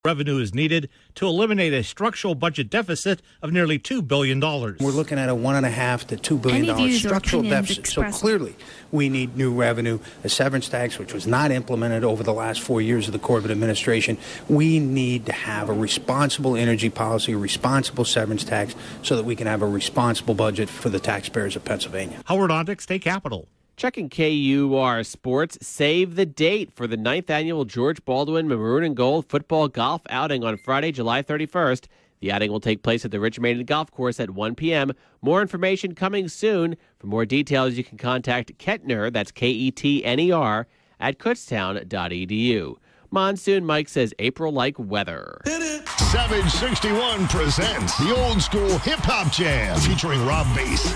Revenue is needed to eliminate a structural budget deficit of nearly $2 billion. We're looking at a $1.5 to $2 billion structural deficit. So clearly, we need new revenue, a severance tax, which was not implemented over the last 4 years of the Corbett administration. We need to have a responsible energy policy, a responsible severance tax, so that we can have a responsible budget for the taxpayers of Pennsylvania. Howard Ondick, State Capitol. Checking KUR Sports, save the date for the 9th annual George Baldwin Maroon and Gold football golf outing on Friday, July 31st. The outing will take place at the Rich Maiden Golf Course at 1 p.m. More information coming soon. For more details, you can contact Kettner, that's Ketner, at kutztown.edu. Monsoon Mike says April-like weather. 761 presents the Old School Hip Hop Jam featuring Rob Bass,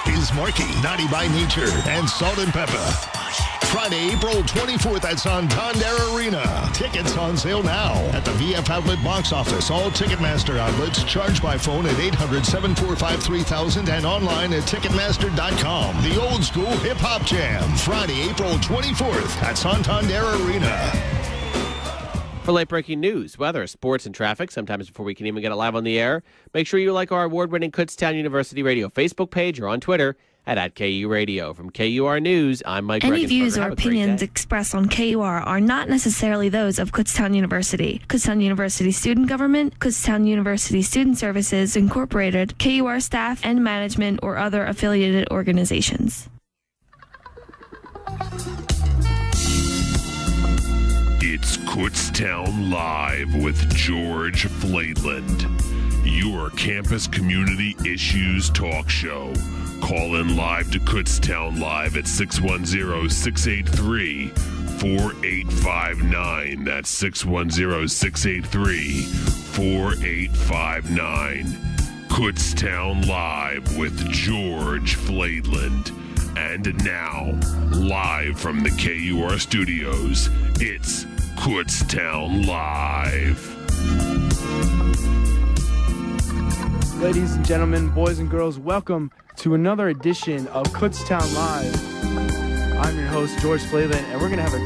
Is Markey, Naughty by Nature, and Salt and Pepper. Friday, April 24th at Santander Arena. Tickets on sale now at the VF Outlet box office. All Ticketmaster outlets. Charged by phone at 800-745-3000 and online at Ticketmaster.com. The Old School Hip Hop Jam. Friday, April 24th at Santander Arena. For late-breaking news, weather, sports, and traffic, sometimes before we can even get it live on the air, make sure you like our award-winning Kutztown University Radio Facebook page or on Twitter at KU Radio. From KUR News, I'm Mike Regensberger. Any views or opinions expressed on KUR are not necessarily those of Kutztown University, Kutztown University Student Government, Kutztown University Student Services Incorporated, KUR staff and management, or other affiliated organizations. It's Kutztown Live with George Flaitland, your campus community issues talk show. Call in live to Kutztown Live at 610-683-4859. That's 610-683-4859. Kutztown Live with George Flaitland. And now, live from the KUR studios, it's Kutztown Live. Ladies and gentlemen, boys and girls, welcome to another edition of Kutztown Live. I'm your host, George Flaitland, and we're going to have a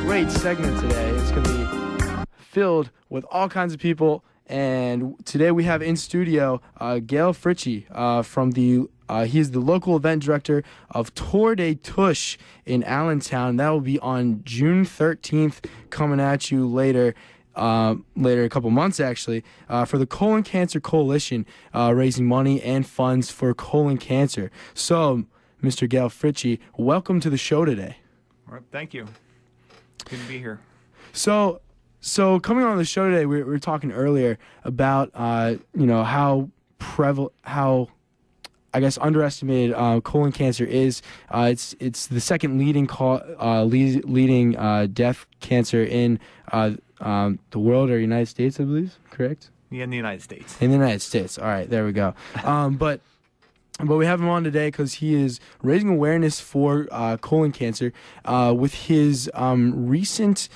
great segment today. It's going to be filled with all kinds of people, and today we have in studio Gail Fritchie from the he's the local event director of Tour de Tush in Allentown. That will be on June 13th, coming at you later, a couple months actually, for the Colon Cancer Coalition, raising money and funds for colon cancer. So, Mr. Gail Fritchie, welcome to the show today. All right, thank you. Good to be here. So coming on the show today, we were talking earlier about how I guess underestimated colon cancer is. It's the second leading death cancer in the world or United States, I believe. Correct? Yeah, in the United States. In the United States. All right, there we go. But we have him on today because he is raising awareness for colon cancer with his recent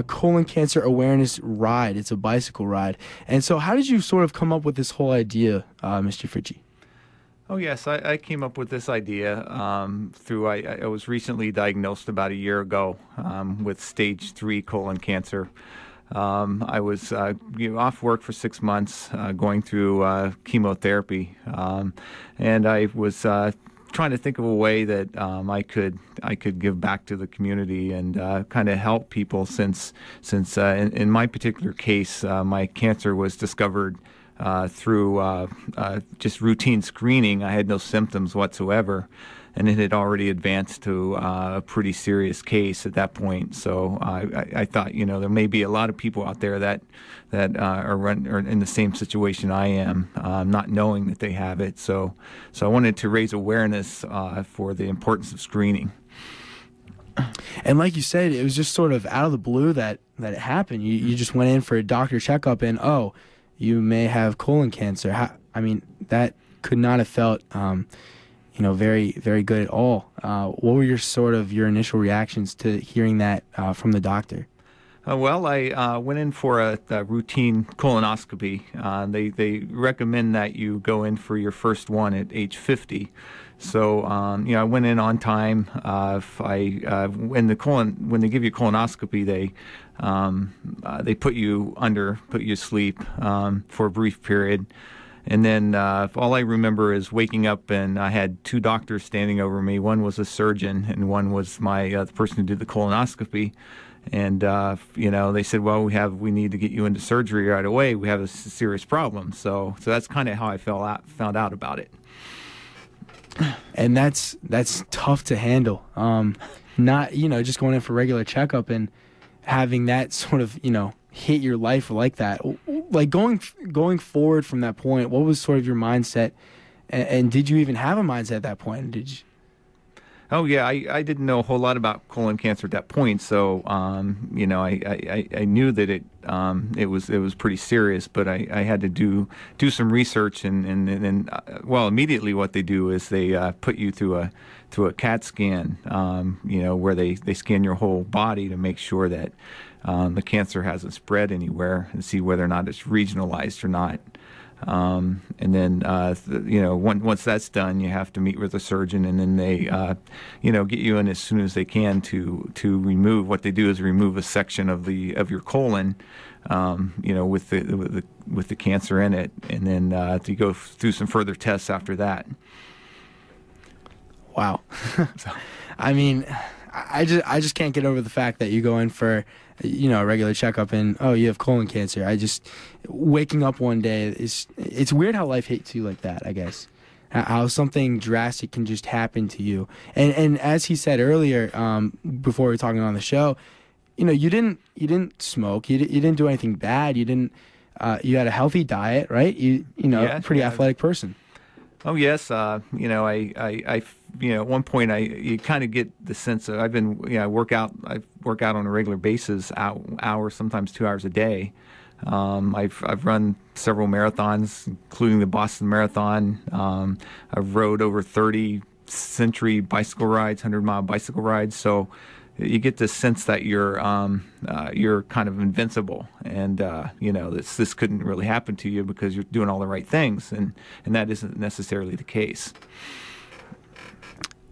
colon cancer awareness ride. It's a bicycle ride. And so how did you sort of come up with this whole idea, Mr. Fritchie? Oh, yes. I came up with this idea through I was recently diagnosed about a year ago with stage 3 colon cancer. I was off work for 6 months going through chemotherapy, and I was trying to think of a way that I could give back to the community and kind of help people since in my particular case, my cancer was discovered through just routine screening. I had no symptoms whatsoever, and it had already advanced to a pretty serious case at that point. So I thought, there may be a lot of people out there that are in the same situation I am, not knowing that they have it. So I wanted to raise awareness for the importance of screening. And like you said, it was just sort of out of the blue that it happened. You just went in for a doctor checkup and, you may have colon cancer. That could not have felt, very, very good at all. What were your initial reactions to hearing that from the doctor? Well, I went in for a routine colonoscopy. They recommend that you go in for your first one at age 50. So, I went in on time. When they give you colonoscopy, they put you asleep for a brief period. And then all I remember is waking up, and I had two doctors standing over me. One was a surgeon, and one was the person who did the colonoscopy. And they said, "Well, we need to get you into surgery right away. We have a serious problem." So that's kind of how I found out about it. And that's tough to handle. Not just going in for regular checkup and having that sort of hit your life like that. Like going forward from that point, what was sort of your mindset, and did you even have a mindset at that point? Did you? Oh yeah, I didn't know a whole lot about colon cancer at that point, so I knew that it was pretty serious, but I had to do some research, and immediately what they do is they put you through a CAT scan, where they scan your whole body to make sure that the cancer hasn't spread anywhere, and see whether or not it's regionalized or not. And then, once that's done, you have to meet with a surgeon, and then they, get you in as soon as they can to remove. What they do is remove a section of your colon, with the cancer in it, and then to go through some further tests after that. Wow. I mean, I just can't get over the fact that you go in for a regular checkup and you have colon cancer. I just waking up one day it's weird how life hits you like that, I guess. How something drastic can just happen to you. And as he said earlier, before we were talking on the show, you didn't smoke, you didn't do anything bad, you had a healthy diet, right? Pretty athletic person. Oh yes, I at one point you kind of get the sense of I work out on a regular basis, hour, sometimes 2 hours a day. I've run several marathons, including the Boston Marathon. I've rode over 30 Century bicycle rides, 100-mile bicycle rides. So you get this sense that you're kind of invincible, and this couldn't really happen to you because you're doing all the right things, and that isn't necessarily the case.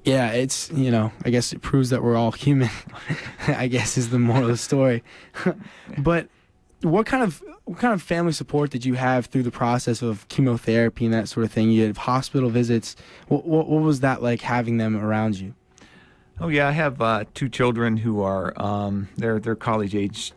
Yeah, it's I guess it proves that we're all human. I guess is the moral of the story. But what kind of family support did you have through the process of chemotherapy and that sort of thing? You had hospital visits. What was that like, having them around you? Oh yeah, I have two children who are they're college age.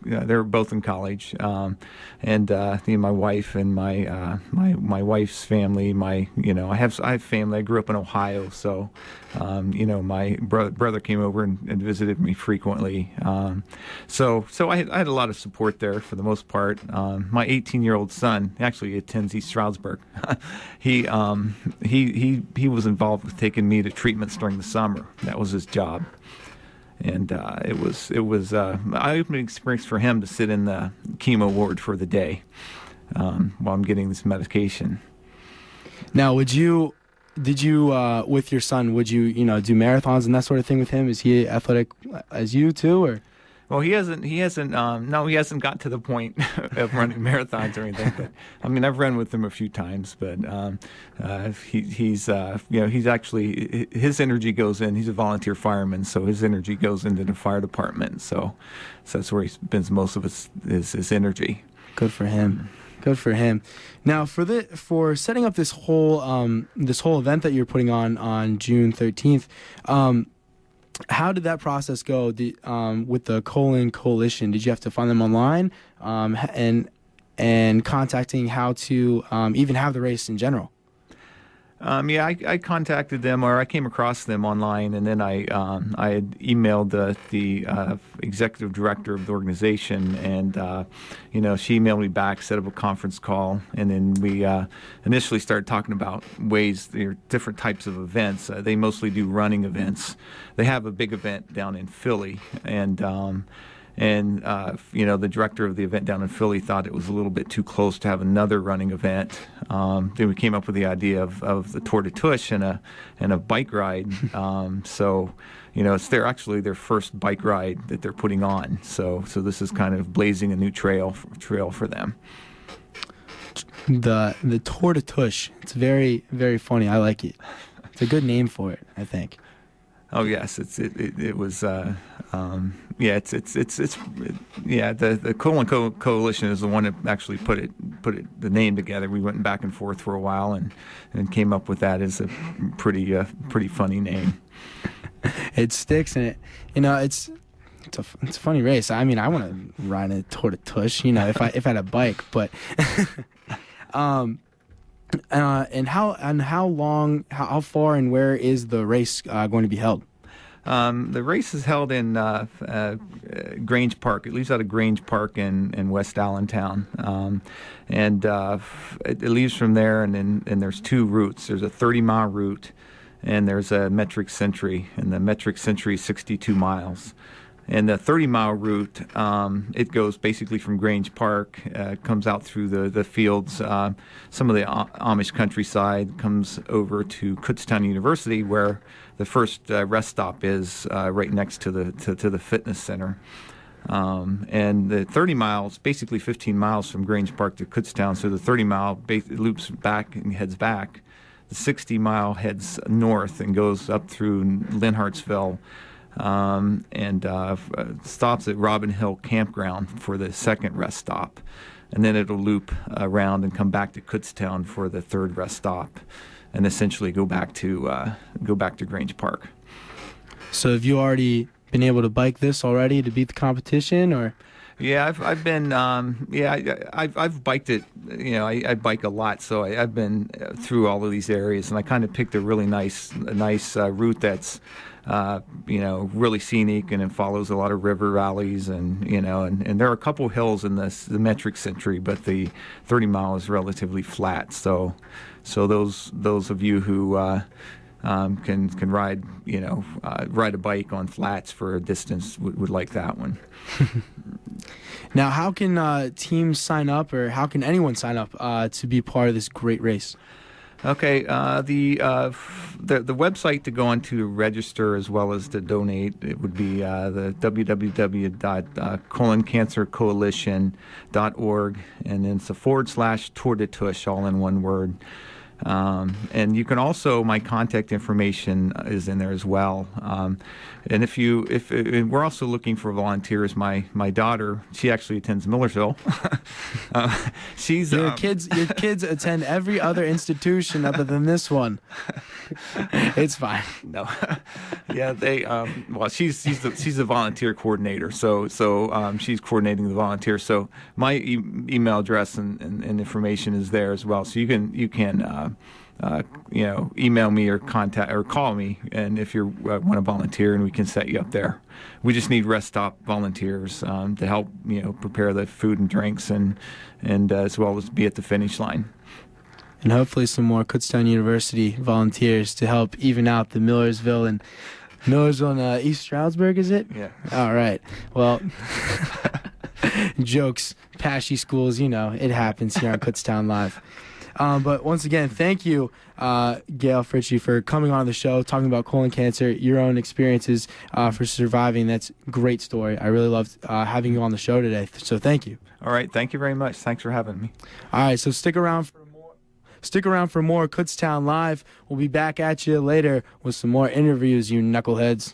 They're both in college, and my wife and my wife's family. I have family. I grew up in Ohio, so my brother came over and visited me frequently. So I had a lot of support there for the most part. My 18-year-old son actually attends East Stroudsburg. He was involved with taking me to treatments during the summer. That was his job. And it was an eye-opening experience for him to sit in the chemo ward for the day while I'm getting this medication. Now, with your son, would you do marathons and that sort of thing with him? Is he athletic as you too, or? Well, he hasn't got to the point of running marathons or anything. But I mean, I've run with him a few times. But he's actually, his energy goes in. He's a volunteer fireman, so his energy goes into the fire department. So that's where he spends most of his energy. Good for him. Good for him. Now, for setting up this whole event that you're putting on June 13th. How did that process go with the Colon Coalition? Did you have to find them online and contacting how to even have the race in general? I contacted them, or I came across them online, and then I had emailed the executive director of the organization, and she emailed me back, set up a conference call, and then we initially started talking about there are different types of events. They mostly do running events. They have a big event down in Philly, and the director of the event down in Philly thought it was a little bit too close to have another running event. Then we came up with the idea of the Tour de Tush and a bike ride. It's their first bike ride that they're putting on. So this is kind of blazing a new trail for them. The Tour de Tush. It's very, very funny. I like it. It's a good name for it, I think. Oh yes, it was the Colon Coalition is the one that actually put the name together. We went back and forth for a while and came up with that as a pretty funny name. It sticks, and it's a funny race. I mean, I want to ride a Tour de Tush, if I had a bike, but and how far and where is the race going to be held? The race is held in Grange Park. It leaves out of Grange Park in West Allentown, and it leaves from there. And there's two routes. There's a 30-mile route, and there's a metric century. And the metric century is 62 miles. And the 30-mile route, it goes basically from Grange Park, comes out through the fields, some of the Amish countryside, comes over to Kutztown University, where the first rest stop is right next to the fitness center. And the 30 miles, basically 15 miles from Grange Park to Kutztown, so the 30-mile loops back and heads back. The 60-mile heads north and goes up through Linhartsville, and stops at Robin Hill Campground for the second rest stop, and then it'll loop around and come back to Kutztown for the third rest stop, and essentially go back to Grange Park. So have you already been able to bike this already to beat the competition, or? Yeah, I've been I've biked it. I bike a lot, so I've been through all of these areas, and I kind of picked a really nice route that's really scenic, and it follows a lot of river valleys, and there are a couple hills in the metric century, but the 30-mile is relatively flat. So those of you who can ride ride a bike on flats for a distance would like that one. Now, how can teams sign up, or how can anyone sign up to be part of this great race? Okay, the website to go on to register as well as to donate, it would be the www.coloncancercoalition.org, and then it's a / Tour de Tush, all in one word. And you can also, my contact information is in there as well. And if we're also looking for volunteers. My daughter, she actually attends Millersville. Your kids attend every other institution other than this one. It's fine. No, yeah, they. She's the volunteer coordinator. So she's coordinating the volunteers. So my email address and information is there as well. So you can email me or contact or call me, and if you want to volunteer, and we can set you up there. We just need rest stop volunteers to help prepare the food and drinks, and as well as be at the finish line. And hopefully some more Kutztown University volunteers to help even out the Millersville and East Stroudsburg, is it? Yeah. All right. Well, jokes, Pashy schools, it happens here on Kutztown Live. But once again, thank you, Gail Fritchie, for coming on the show, talking about colon cancer, your own experiences for surviving. That's a great story. I really loved having you on the show today, so thank you. All right, thank you very much. Thanks for having me. All right, so stick around for more Kutztown Live. We'll be back at you later with some more interviews, you knuckleheads.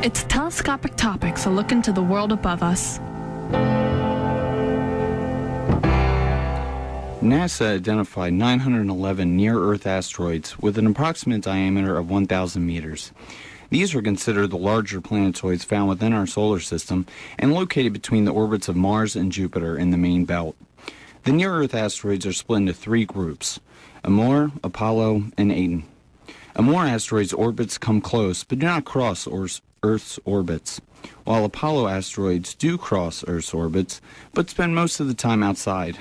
It's Telescopic Topics, a look into the world above us. NASA identified 911 near-Earth asteroids with an approximate diameter of 1,000 meters. These are considered the larger planetoids found within our solar system and located between the orbits of Mars and Jupiter in the main belt. The near-Earth asteroids are split into three groups: Amor, Apollo, and Aten. Amor asteroids' orbits come close but do not cross Earth's orbits, while Apollo asteroids do cross Earth's orbits but spend most of the time outside.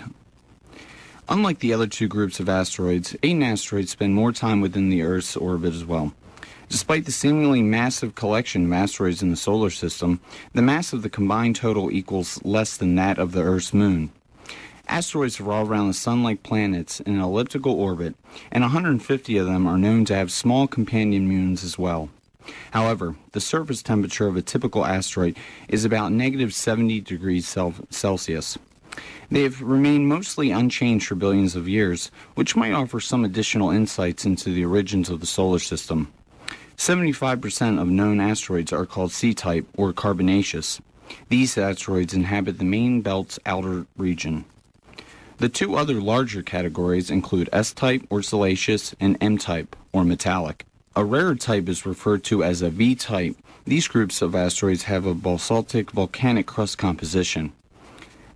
Unlike the other two groups of asteroids, Aten asteroids spend more time within the Earth's orbit as well. Despite the seemingly massive collection of asteroids in the solar system, the mass of the combined total equals less than that of the Earth's moon. Asteroids revolve around the Sun-like planets in an elliptical orbit, and 150 of them are known to have small companion moons as well. However, the surface temperature of a typical asteroid is about negative 70 degrees Celsius. They have remained mostly unchanged for billions of years, which might offer some additional insights into the origins of the solar system. 75% of known asteroids are called C-type or carbonaceous. These asteroids inhabit the main belt's outer region. The two other larger categories include S-type or siliceous and M-type or metallic. A rarer type is referred to as a V-type. These groups of asteroids have a basaltic volcanic crust composition.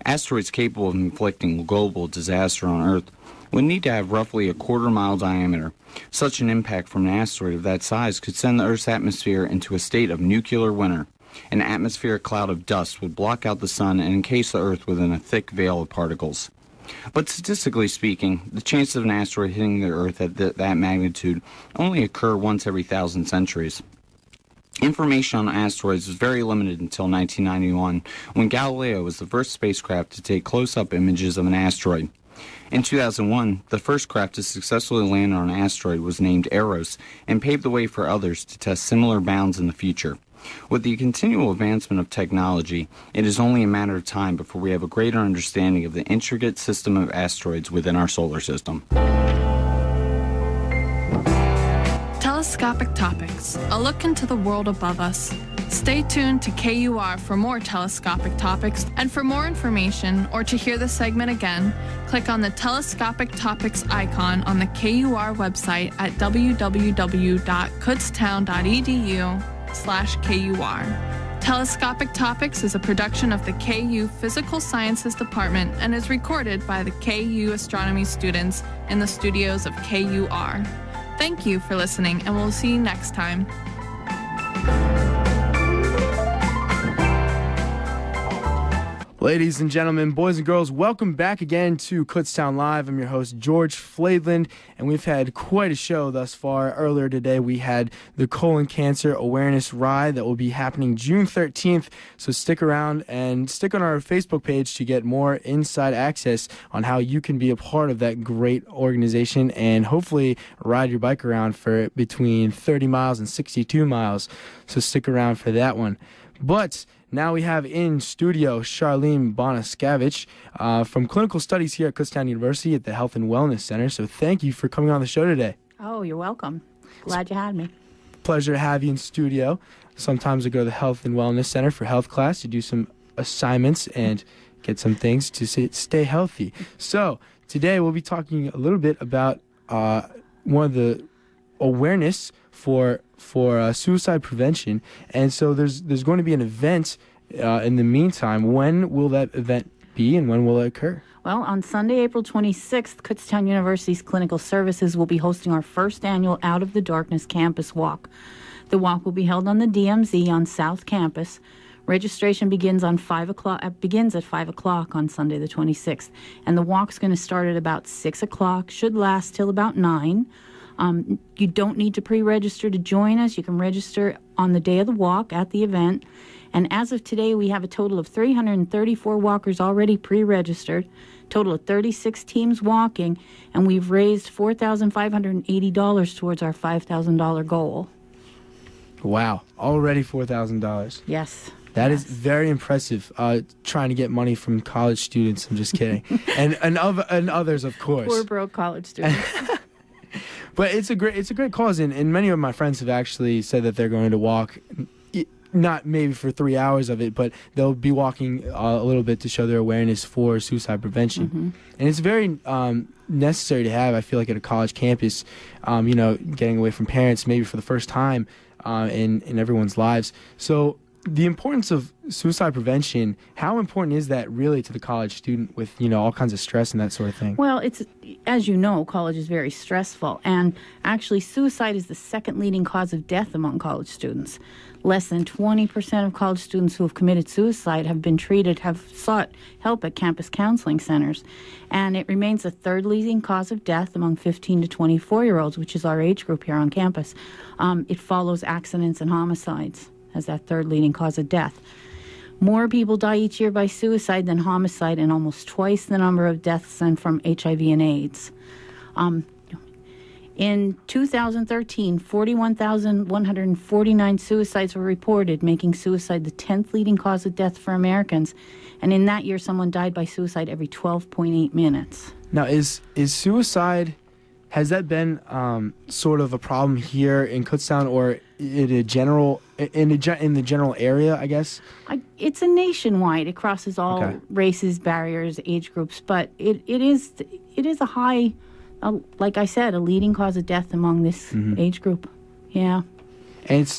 Asteroids capable of inflicting global disaster on Earth would need to have roughly a quarter-mile diameter. Such an impact from an asteroid of that size could send the Earth's atmosphere into a state of nuclear winter. An atmospheric cloud of dust would block out the sun and encase the Earth within a thick veil of particles. But statistically speaking, the chances of an asteroid hitting the Earth at that magnitude only occur once every 1,000 centuries. Information on asteroids was very limited until 1991, when Galileo was the first spacecraft to take close-up images of an asteroid. In 2001, the first craft to successfully land on an asteroid was named Eros and paved the way for others to test similar bounds in the future. With the continual advancement of technology, it is only a matter of time before we have a greater understanding of the intricate system of asteroids within our solar system. Telescopic Topics, a look into the world above us. Stay tuned to KUR for more telescopic topics, and for more information or to hear the segment again, click on the Telescopic Topics icon on the KUR website at www.kutztown.edu/KUR. Telescopic Topics is a production of the KU Physical Sciences Department and is recorded by the KU astronomy students in the studios of KUR. Thank you for listening, and we'll see you next time. Ladies and gentlemen, boys and girls, welcome back again to Kutztown Live. I'm your host, George Flaidland, and we've had quite a show thus far. Earlier today, we had the Colon Cancer Awareness Ride that will be happening June 13th, so stick around and stick on our Facebook page to get more inside access on how you can be a part of that great organization and hopefully ride your bike around for between 30 miles and 62 miles, so stick around for that one. But now we have in studio Charlene Bonaskavich from Clinical Studies here at Kutztown University at the Health and Wellness Center. So thank you for coming on the show today. Oh, you're welcome. Glad you had me. Pleasure to have you in studio. Sometimes I go to the Health and Wellness Center for health class to do some assignments and get some things to stay healthy. So today we'll be talking a little bit about one of the awareness for suicide prevention, and so there's going to be an event in the meantime. When will that event be, and when will it occur? Well, on Sunday, April 26th, Kutztown University's Clinical Services will be hosting our first annual Out of the Darkness Campus Walk. The walk will be held on the DMZ on South Campus. Registration begins at 5 o'clock on Sunday the 26th, and the walk's going to start at about 6 o'clock, should last till about 9. You don't need to pre-register to join us. You can register on the day of the walk at the event. And as of today, we have a total of 334 walkers already pre-registered, total of 36 teams walking, and we've raised $4,580 towards our $5,000 goal. Wow, already $4,000. Yes. That is very impressive. Trying to get money from college students. I'm just kidding. and others, of course. Poor broke college students. But it's a great cause, and many of my friends have actually said that they're going to walk, not maybe for 3 hours of it, but they'll be walking a little bit to show their awareness for suicide prevention. Mm-hmm. And it's very necessary to have, I feel like, at a college campus, getting away from parents maybe for the first time in everyone's lives. So the importance of suicide prevention, how important is that really to the college student with, all kinds of stress and that sort of thing? Well, it's, as you know, college is very stressful, and actually suicide is the second leading cause of death among college students. Less than 20% of college students who have committed suicide have sought help at campus counseling centers, and it remains the third leading cause of death among 15 to 24-year-olds, which is our age group here on campus. It follows accidents and homicides as that third leading cause of death. More people die each year by suicide than homicide, and almost twice the number of deaths than from HIV and AIDS. In 2013, 41,149 suicides were reported, making suicide the 10th leading cause of death for Americans. And in that year, someone died by suicide every 12.8 minutes. Now, is suicide, has that been sort of a problem here in Kutztown or in the general area, I guess? It's a nationwide. It crosses all races, barriers, age groups, but it is a high, like I said, a leading cause of death among this age group. Yeah. And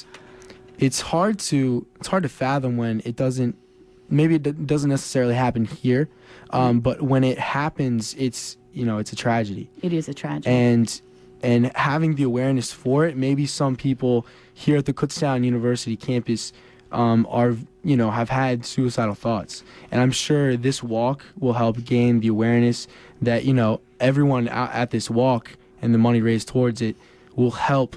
it's hard to fathom when it doesn't. Maybe it doesn't necessarily happen here, but when it happens, it's a tragedy. It is a tragedy. And having the awareness for it, maybe some people here at the Kutztown University campus have had suicidal thoughts, and I'm sure this walk will help gain the awareness that everyone out at this walk and the money raised towards it will help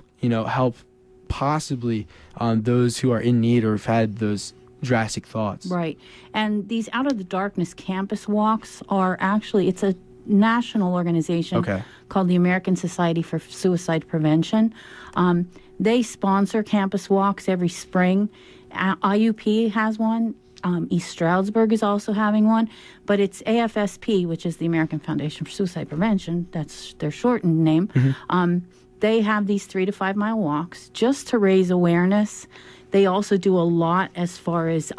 possibly those who are in need or have had those drastic thoughts. Right. And these Out of the Darkness campus walks are actually, it's a national organization called the American Society for Suicide Prevention. They sponsor campus walks every spring. IUP has one. East Stroudsburg is also having one, but it's AFSP, which is the American Foundation for Suicide Prevention. That's their shortened name. They have these 3 to 5 mile walks just to raise awareness. They also do a lot as far as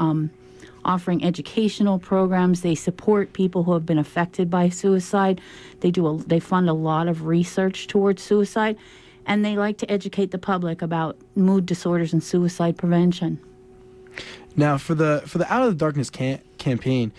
offering educational programs. They support people who have been affected by suicide. They fund a lot of research towards suicide, and they like to educate the public about mood disorders and suicide prevention. Now, for the Out of the Darkness campaign,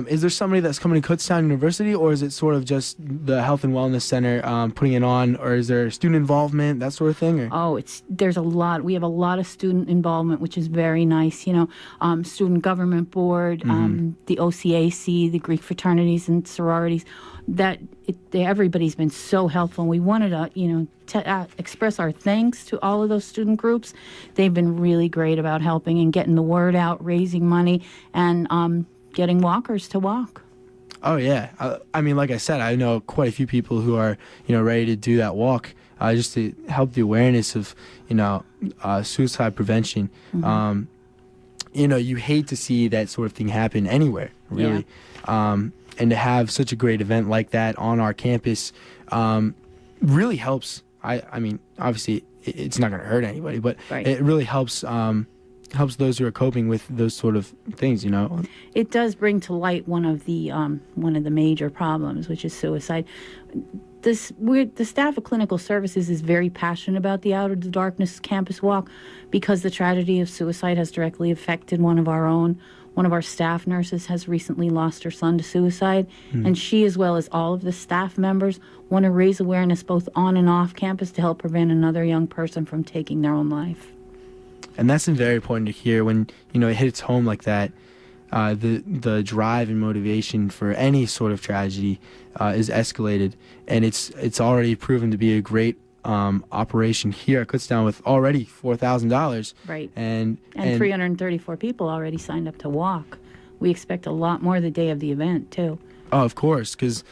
is there somebody that's coming to Kutztown University, or is it sort of just the Health and Wellness Center putting it on, or is there student involvement, that sort of thing? Or? Oh, there's a lot. We have a lot of student involvement, which is very nice. Student Government Board, the OCAC, the Greek fraternities and sororities. Everybody's been so helpful. And we wanted to, express our thanks to all of those student groups. They've been really great about helping and getting the word out, raising money, and getting walkers to walk. Oh yeah, I mean, like I said, I know quite a few people who are ready to do that walk just to help the awareness of suicide prevention. You hate to see that sort of thing happen anywhere, really. Yeah. And to have such a great event like that on our campus really helps. I mean, obviously, it's not going to hurt anybody, but it really helps those who are coping with those sort of things. It does bring to light one of the major problems, which is suicide. The staff of clinical services is very passionate about the Out of the Darkness campus walk because the tragedy of suicide has directly affected one of our own. One of our staff nurses has recently lost her son to suicide, and she, as well as all of the staff members, want to raise awareness both on and off campus to help prevent another young person from taking their own life. And that's very important to hear when it hits home like that. The drive and motivation for any sort of tragedy is escalated, and it's already proven to be a great operation here at Kutztown with already $4,000. Right. And 334 people already signed up to walk. We expect a lot more the day of the event, too. Oh, of course, because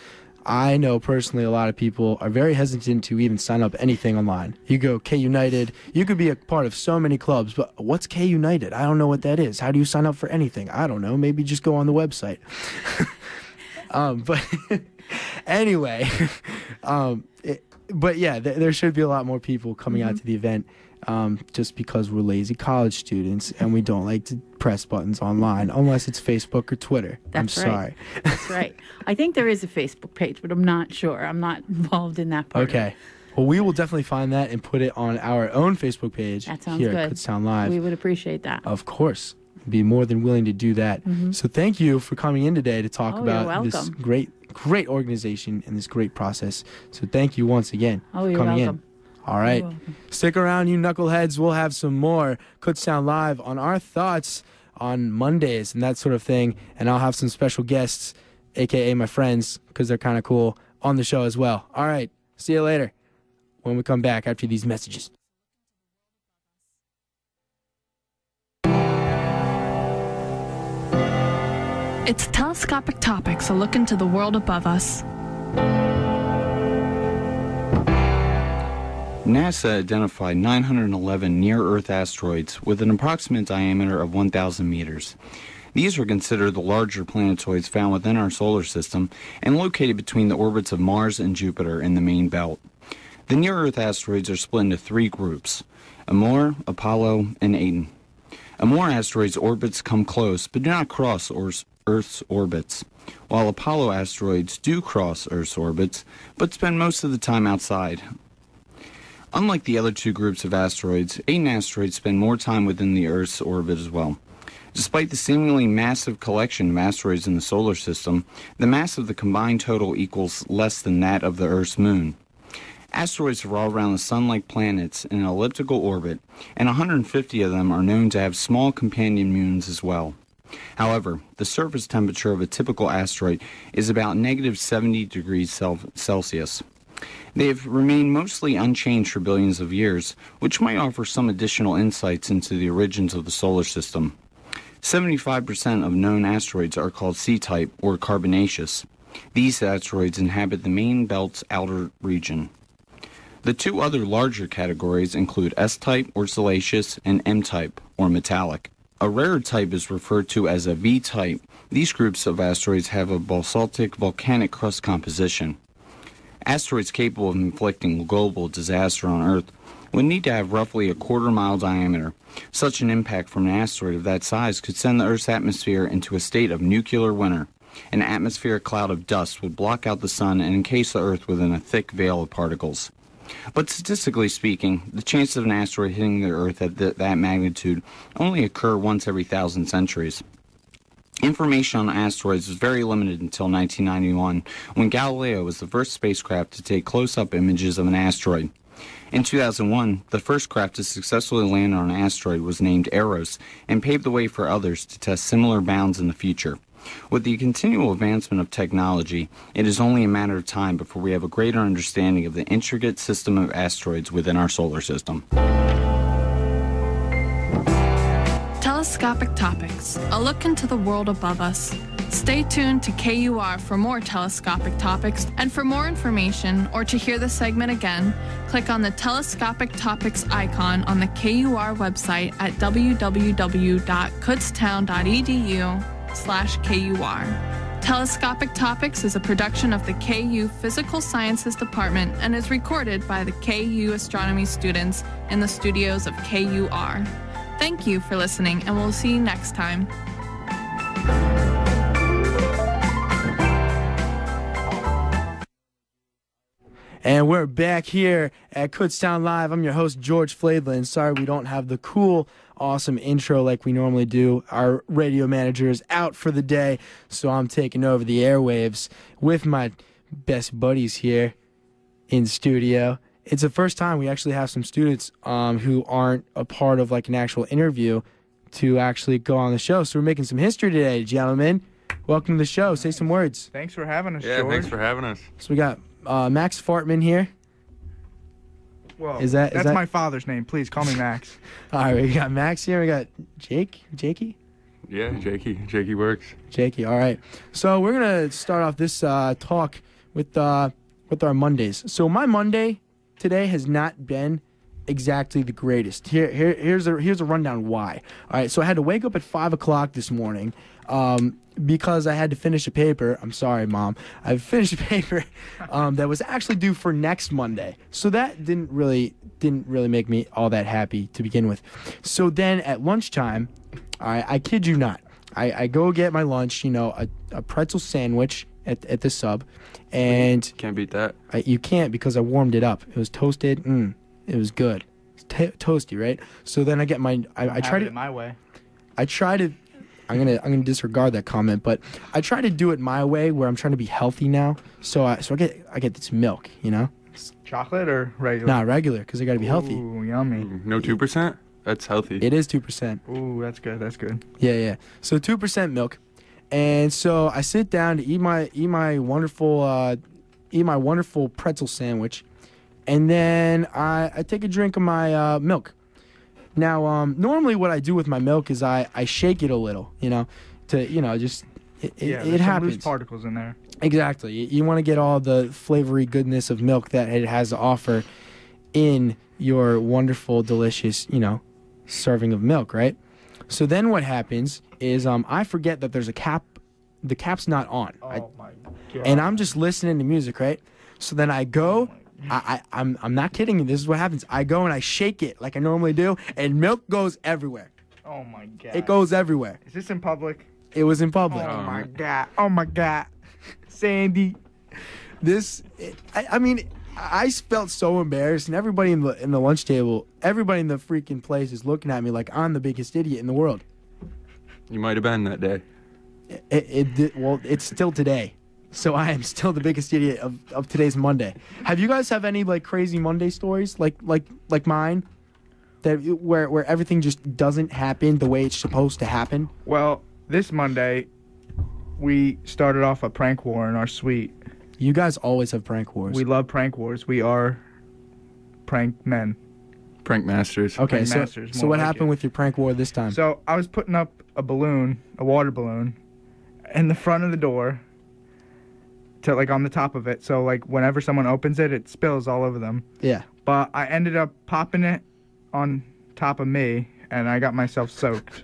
I know personally a lot of people are very hesitant to even sign up anything online. You go K United, you could be a part of so many clubs, but what's K United? I don't know what that is. How do you sign up for anything? I don't know. Maybe just go on the website. But anyway, but yeah, there should be a lot more people coming out to the event just because we're lazy college students and we don't like to press buttons online unless it's Facebook or Twitter. That's I'm sorry. That's right. I think there is a Facebook page, but I'm not sure. I'm not involved in that part. Okay. Well, we will definitely find that and put it on our own Facebook page that sounds here good. at Kutztown Live. We would appreciate that. Of course. Be more than willing to do that. So thank you for coming in today to talk about this great organization and this great process. So thank you once again for coming in. All right. Stick around, you knuckleheads. We'll have some more Kutztown Live on our thoughts on Mondays and that sort of thing. And I'll have some special guests, a.k.a. my friends, because they're kind of cool, on the show as well. All right. See you later when we come back after these messages. It's Telescopic Topics, a look into the world above us. NASA identified 911 near-Earth asteroids with an approximate diameter of 1,000 meters. These are considered the larger planetoids found within our solar system and located between the orbits of Mars and Jupiter in the main belt. The near-Earth asteroids are split into three groups: Amor, Apollo, and Aten. Amor asteroids' orbits come close but do not cross Earth's orbits, while Apollo asteroids do cross Earth's orbits but spend most of the time outside. Unlike the other two groups of asteroids, Aten asteroids spend more time within the Earth's orbit as well. Despite the seemingly massive collection of asteroids in the solar system, the mass of the combined total equals less than that of the Earth's moon. Asteroids revolve around the Sun-like planets in an elliptical orbit, and 150 of them are known to have small companion moons as well. However, the surface temperature of a typical asteroid is about negative 70 degrees Celsius. They have remained mostly unchanged for billions of years, which might offer some additional insights into the origins of the solar system. 75% of known asteroids are called C-type or carbonaceous. These asteroids inhabit the main belt's outer region. The two other larger categories include S-type or siliceous and M-type or metallic. A rarer type is referred to as a V-type. These groups of asteroids have a basaltic volcanic crust composition. Asteroids capable of inflicting global disaster on Earth would need to have roughly a quarter-mile diameter. Such an impact from an asteroid of that size could send the Earth's atmosphere into a state of nuclear winter. An atmospheric cloud of dust would block out the sun and encase the Earth within a thick veil of particles. But statistically speaking, the chances of an asteroid hitting the Earth at that magnitude only occur once every 1,000 centuries. Information on asteroids was very limited until 1991, when Galileo was the first spacecraft to take close-up images of an asteroid. In 2001, the first craft to successfully land on an asteroid was named Eros and paved the way for others to test similar bounds in the future. With the continual advancement of technology, it is only a matter of time before we have a greater understanding of the intricate system of asteroids within our solar system. Telescopic Topics, a look into the world above us. Stay tuned to KUR for more telescopic topics, and for more information or to hear the segment again, click on the Telescopic Topics icon on the KUR website at www.kutztown.edu/KUR. Telescopic Topics is a production of the KU Physical Sciences Department and is recorded by the KU astronomy students in the studios of KUR. Thank you for listening, and we'll see you next time. And we're back here at Kutztown Live. I'm your host, George Fladlin. Sorry we don't have the cool, awesome intro like we normally do. Our radio manager is out for the day, so I'm taking over the airwaves with my best buddies here in studio. It's the first time we actually have some students who aren't a part of like an actual interview to actually go on the show. So we're making some history today, gentlemen. Welcome to the show. Say some words. Thanks for having us, George. Yeah, thanks for having us. So we got Max Fartman here. Well, is that's that my father's name. Please call me Max. All right, we got Max here. We got Jakey. Yeah, Jakey works. Jakey. All right. So we're gonna start off this talk with our Mondays. So my Monday today has not been exactly the greatest. Here's a rundown why. All right. So I had to wake up at 5 o'clock this morning. Because I had to finish a paper. I'm sorry, Mom. I finished a paper that was actually due for next Monday. So that didn't really make me all that happy to begin with. So then at lunchtime, I kid you not, I go get my lunch, a pretzel sandwich at the sub, and can't beat that. You can't, because I warmed it up. It was toasted. It was good. It's toasty, right? So then I get my I tried it my way. I try to. I'm gonna disregard that comment, but I try to do it my way, where I'm trying to be healthy now. So I get this milk, Chocolate or regular? Nah, regular, because I gotta be healthy. Ooh, yummy. No 2%? That's healthy. It is 2%. Ooh, that's good. That's good. Yeah. So 2% milk, and so I sit down to eat my wonderful pretzel sandwich, and then I take a drink of my milk. Now, normally what I do with my milk is I shake it a little, it happens. Loose particles in there. Exactly. You want to get all the flavory goodness of milk that it has to offer in your wonderful, delicious, serving of milk, right? So then what happens is I forget that there's a cap. The cap's not on. Oh my God. And I'm just listening to music, right? So then I go. I'm not kidding you. This is what happens. I go and I shake it like I normally do, and milk goes everywhere. Oh my God. It goes everywhere. Is this in public? It was in public. Oh my God. Oh my God. Sandy. I felt so embarrassed, and everybody in the lunch table, everybody in the freaking place is looking at me like I'm the biggest idiot in the world. You might have been that day. It's still today. So I am still the biggest idiot of today's Monday. Have you guys have any like crazy Monday stories like mine, that where everything just doesn't happen the way it's supposed to happen? Well, this Monday, we started off a prank war in our suite. You guys always have prank wars. We love prank wars. We are prank men. Prank masters. Okay, Prank masters, so more what like happened it. with your prank war this time? So I was putting up a water balloon, in the front of the door, to like on the top of it. So like whenever someone opens it, it spills all over them. Yeah. But I ended up popping it on top of me, and I got myself soaked.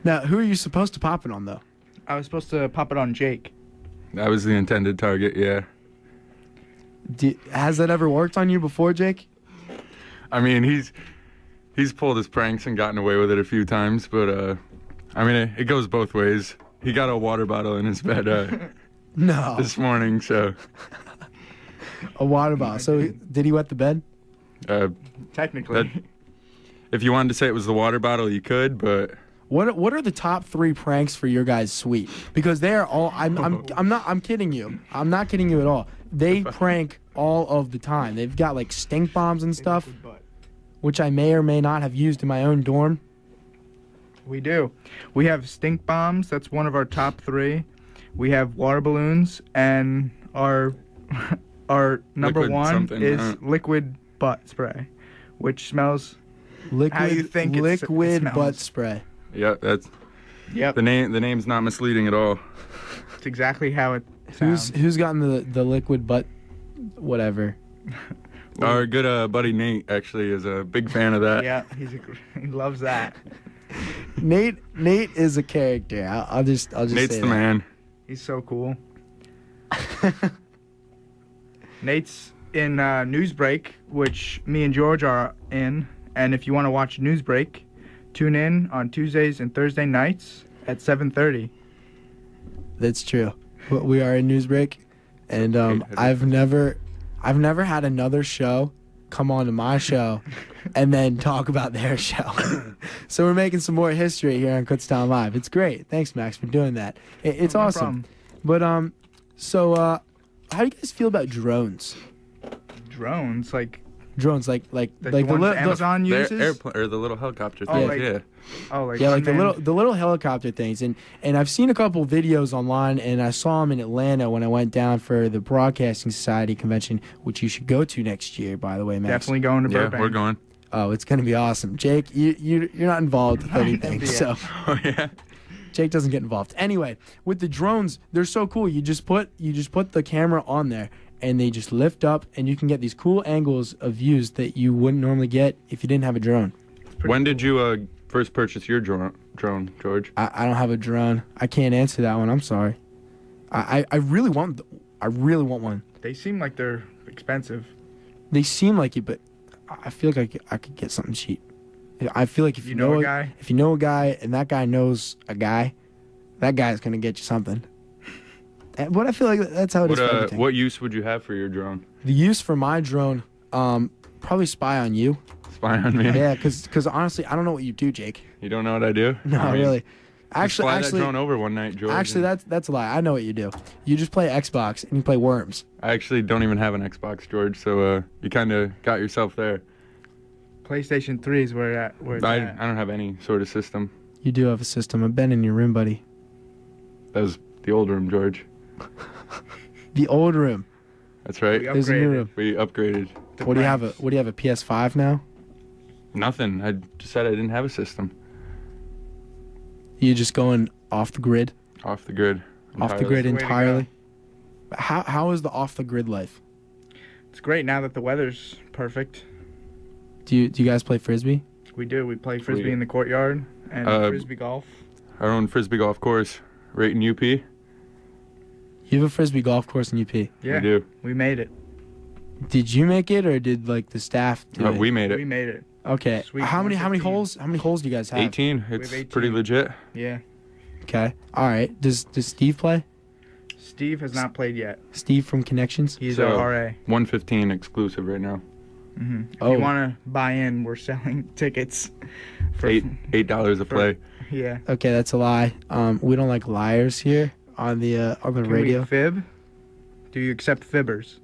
Now, who are you supposed to pop it on, though? I was supposed to pop it on Jake. That was the intended target, yeah. Has that ever worked on you before, Jake? I mean, he's pulled his pranks and gotten away with it a few times, but it goes both ways. He got a water bottle in his bed No. this morning, so A water bottle. So did he wet the bed? Technically. If you wanted to say it was the water bottle, you could, but What are the top 3 pranks for your guys' suite? Because they are all. I'm kidding you. I'm not kidding you at all. They prank all of the time. They've got like stink bombs and stuff, which I may or may not have used in my own dorm. We do. We have stink bombs. That's one of our top 3. We have water balloons, and our number Liquid 1 something, is liquid butt spray, which smells how you think it liquid smells. butt spray. yeah, that's Yep. the name's not misleading at all. It's exactly how it sounds. Who's gotten the liquid butt whatever? Our good buddy Nate actually is a big fan of that. Yeah, he loves that. Nate is a character. I'll just Nate's say the that. man. He's so cool. Nate's in Newsbreak, which me and George are in. And if you want to watch Newsbreak, tune in on Tuesdays and Thursday nights at 7:30. That's true. We are in Newsbreak, and I've never had another show come on to my show and then talk about their show. So we're making some more history here on Kutztown Live. It's great. Thanks, Max, for doing that. It's No awesome. problem. But so how do you guys feel about drones? Drones, like Drones, like the ones Amazon They're uses. airplane or the little helicopter Oh, things, like- yeah. Like yeah, like unmanned- the little helicopter things, and I've seen a couple videos online, and I saw them in Atlanta when I went down for the Broadcasting Society convention, which you should go to next year, by the way, Max. Definitely going to Yeah, Burbank. we're going. Oh, it's gonna be awesome, Jake. You're not involved with anything, Yeah. so Oh yeah. Jake doesn't get involved. Anyway, with the drones, they're so cool. You just put the camera on there, and they just lift up, and you can get these cool angles of views that you wouldn't normally get if you didn't have a drone. When did you first purchase your drone, George? I don't have a drone. I can't answer that one. I'm sorry. I really want one. They seem like they're expensive. They seem like it, but I feel like I could get something cheap. I feel like if you know a guy, if you know a guy and that guy knows a guy, that guy's gonna get you something. But I feel like that's how it is for everything. What use would you have for your drone? The use for my drone, probably spy on you. Spy on me? Yeah, because honestly, I don't know what you do, Jake. You don't know what I do? No, I mean, really. Just fly that drone over one night, George. Actually, that's a lie. I know what you do. You just play Xbox and you play Worms. I actually don't even have an Xbox, George. So you kind of got yourself there. PlayStation 3 is where it's I at. don't have any sort of system. You do have a system. I've been in your room, buddy. That was the old room, George. The old room. That's right. There's a new room. We upgraded. What do you have? What do you have? A PS5 now? Nothing. I just said I didn't have a system. You just going off the grid? Off the grid. Off the grid That's the way to entirely. How is the off the grid life? It's great now that the weather's perfect. Do you guys play Frisbee? We do. We play Frisbee in the courtyard and Frisbee golf. Our own Frisbee golf course right in UP. You have a Frisbee golf course in UP? Yeah, we do. We made it. Did you make it, or did like the staff do it? We made it. We made it. Okay. Sweet. How many holes? How many holes do you guys have? 18. It's 18. pretty legit. Yeah. Okay. All right. Does Steve play? Steve has not played yet. Steve from Connections? He's our RA. 115 exclusive right now. Mm-hmm. If you want to buy in, we're selling tickets for $8 a play. Yeah. Okay, that's a lie. We don't like liars here on the radio. We fib? Do you accept fibbers?